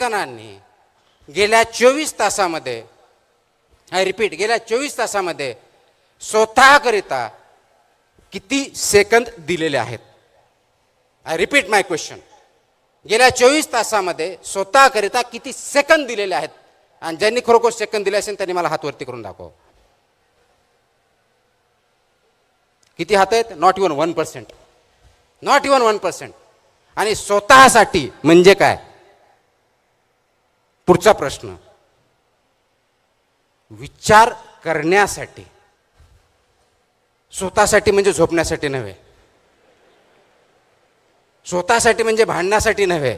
जणांनी गेल्या 24 तासामध्ये, आय रिपीट, गेल्या 24 तासामध्ये स्वतःकरिता किती सेकंद दिलेले आहेत? I repeat my question. गेल्या 24 तासामध्ये स्वतःकरिता किती सेकंद दिलेले आहेत? आणि ज्यांनी खरोखर सेकंद दिले असेल त्यांनी मला हात वरती करून दाखव. किती हात आहेत? Not even 1%. Not even 1%. आणि स्वतःसाठी म्हणजे काय? पुढचा प्रश्न, विचार करण्यासाठी. स्वतःसाठी म्हणजे झोपण्यासाठी नव्हे, स्वतःसाठी म्हणजे भांडण्यासाठी नव्हे.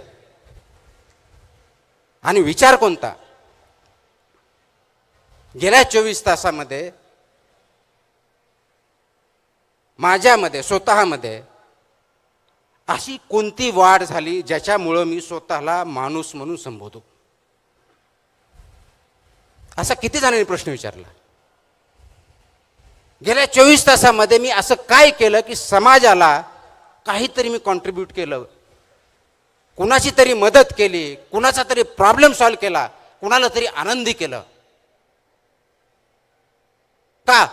आणि विचार कोणता? गेल्या 24 तासामध्ये माझ्यामध्ये, स्वतःमध्ये अशी कोणती वाढ झाली ज्याच्यामुळं मी स्वतःला माणूस म्हणून संबोधू? असा किती जणांनी प्रश्न विचारला? गेल्या 24 तासामध्ये मी असं काय केलं की समाजाला काहीतरी मी कॉन्ट्रीब्यूट केलं, कुणाची तरी मदत केली, कुणाचा तरी प्रॉब्लेम सॉल्व्ह केला, कुणाला तरी आनंदी केलं? का?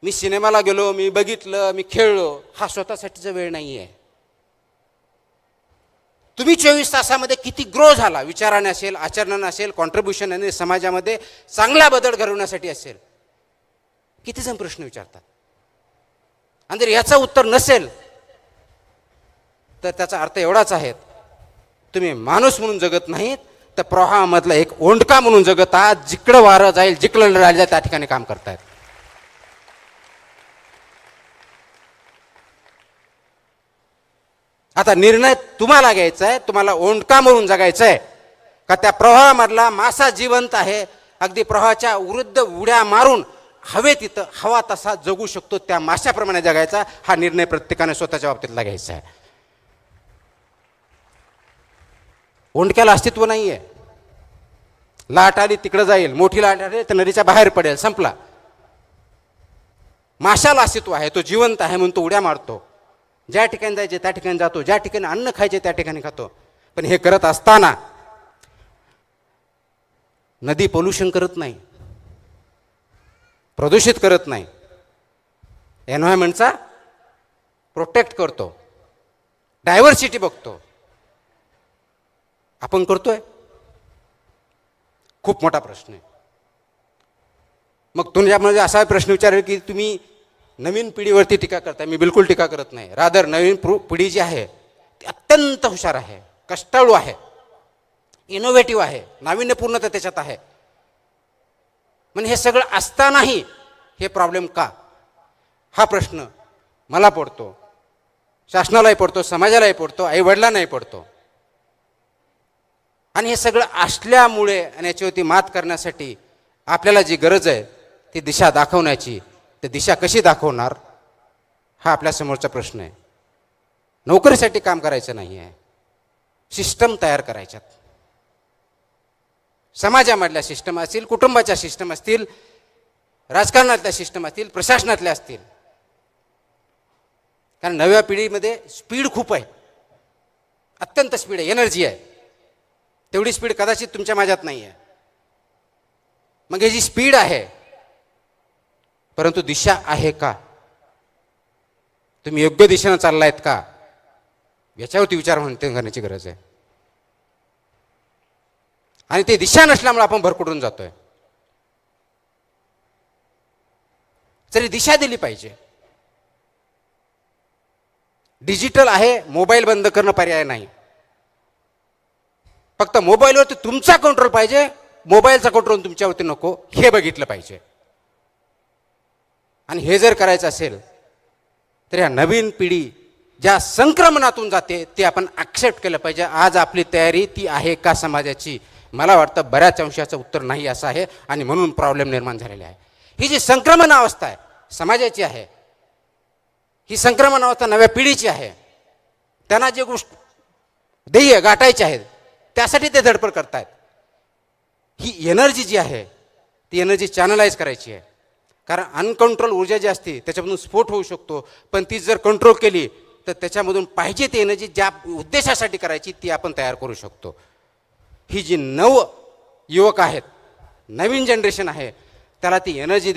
मी सिनेमाला गेलो, मी बघितलं, मी खेळलो, हा स्वतःसाठीचा वेळ नाही आहे. तुम्ही 24 तासामध्ये किती ग्रो झाला, विचाराने असेल, आचरणाने असेल, कॉन्ट्रीब्युशनने समाजामध्ये चांगला बदल घडवण्यासाठी असेल. किती जण प्रश्न विचारतात. आणि जर याचं उत्तर नसेल तर त्याचा अर्थ एवढाच आहे, तुम्ही माणूस म्हणून जगत नाहीत, तर प्रवाहामधला एक ओंडका म्हणून जगत आहात. जिकडं वारं जाईल, जिकडं राहिलं त्या ठिकाणी काम करतायत. आता निर्णय तुम्हाला घ्यायचा आहे, तुम्हाला ओंडका म्हणून जगायचं आहे का त्या प्रवाहामधला मासा जिवंत आहे, अगदी प्रवाहाच्या विरुद्ध उड्या मारून हवेत तिथं हवा तसा जगू शकतो त्या माशाप्रमाणे जगायचा? हा निर्णय प्रत्येकाने स्वतःच्या बाबतीतला घ्यायचा आहे. ओंडक्याला अस्तित्व नाहीये. लाट आली तिकडे जाईल, मोठी लाट आली तर नदीच्या बाहेर पडेल, संपला. माशाला अस्तित्व आहे, तो जिवंत आहे म्हणून तो उड्या मारतो. ज्या ठिकाणी जायचे त्या ठिकाणी जातो, ज्या ठिकाणी अन्न खायचे त्या ठिकाणी खातो. पण हे करत असताना नदी पोल्युशन करत नाही, प्रदूषित करत नाही, एन्व्हायरमेंटचा प्रोटेक्ट करतो, डायव्हर्सिटी बघतो. आपण करतोय? खूप मोठा प्रश्न आहे. मग तुमच्यामध्ये असा प्रश्न विचारेल की तुम्ही नवीन पिढीवरती टीका करताय. मी बिलकुल टीका करत नाही. रादर नवीन पिढी जी आहे ती अत्यंत हुशार आहे, कष्टाळू आहे, इनोव्हेटिव्ह आहे, नाविन्यपूर्णता त्याच्यात आहे. म्हणजे हे सगळं असतानाही हे प्रॉब्लेम का? हा प्रश्न मला पडतो, शासनालाही पडतो, समाजालाही पडतो, आई वडिलांनाही पडतो. आणि हे सगळं असल्यामुळे आणि याच्यावरती मात करण्यासाठी आपल्याला जी गरज आहे ती दिशा दाखवण्याची, तर दिशा कशी दाखवणार हा आपल्यासमोरचा प्रश्न आहे. नोकरीसाठी काम करायचं नाही आहे, सिस्टम तयार करायच्यात. समाजामधल्या सिस्टम असतील, कुटुंबाच्या सिस्टम असतील, राजकारणातल्या सिस्टम असतील, प्रशासनातल्या असतील. कारण नव्या पिढीमध्ये स्पीड खूप आहे, अत्यंत स्पीड आहे, एनर्जी आहे. तेवढी स्पीड कदाचित तुमच्या माझ्यात नाही आहे. मग ही जी स्पीड आहे, परंतु दिशा आहे का? तुम्ही योग्य दिशेनं चाललायत का? याच्यावरती विचार करण्याची गरज आहे. आणि ते दिशा नसल्यामुळे आपण भरकटून जातोय. तरी दिशा दिली पाहिजे. डिजिटल आहे, मोबाईल बंद करणं पर्याय नाही. फक्त मोबाईलवरती तुमचा कंट्रोल पाहिजे, मोबाईलचा कंट्रोल तुमच्यावरती नको, हे बघितलं पाहिजे. आणि हे जर करायचं असेल तर या नवीन पिढी ज्या संक्रमणातून जाते ते आपण ॲक्सेप्ट केलं पाहिजे. आज आपली तयारी ती आहे का समाजाची? मला वाटतं बऱ्याच अंशाचं उत्तर नाही असं आहे. आणि म्हणून प्रॉब्लेम निर्माण झालेला आहे. ही जी संक्रमण अवस्था आहे समाजाची आहे, ही संक्रमण अवस्था नव्या पिढीची आहे. त्यांना जे गोष्ट ध्येय गाठायचे आहेत त्यासाठी ते धडपड करतायत. ही एनर्जी जी आहे ती एनर्जी चॅनलाइज करायची आहे. कारण अनकंट्रोल ऊर्जा जी असते त्याच्यामधून स्फोट होऊ शकतो, पण ती जर कंट्रोल केली तर त्याच्यामधून पाहिजे ती एनर्जी ज्या उद्देशासाठी करायची ती आपण तयार करू शकतो. ही जी नव युवक आहेत, नवीन जनरेशन आहे, त्याला ती एनर्जी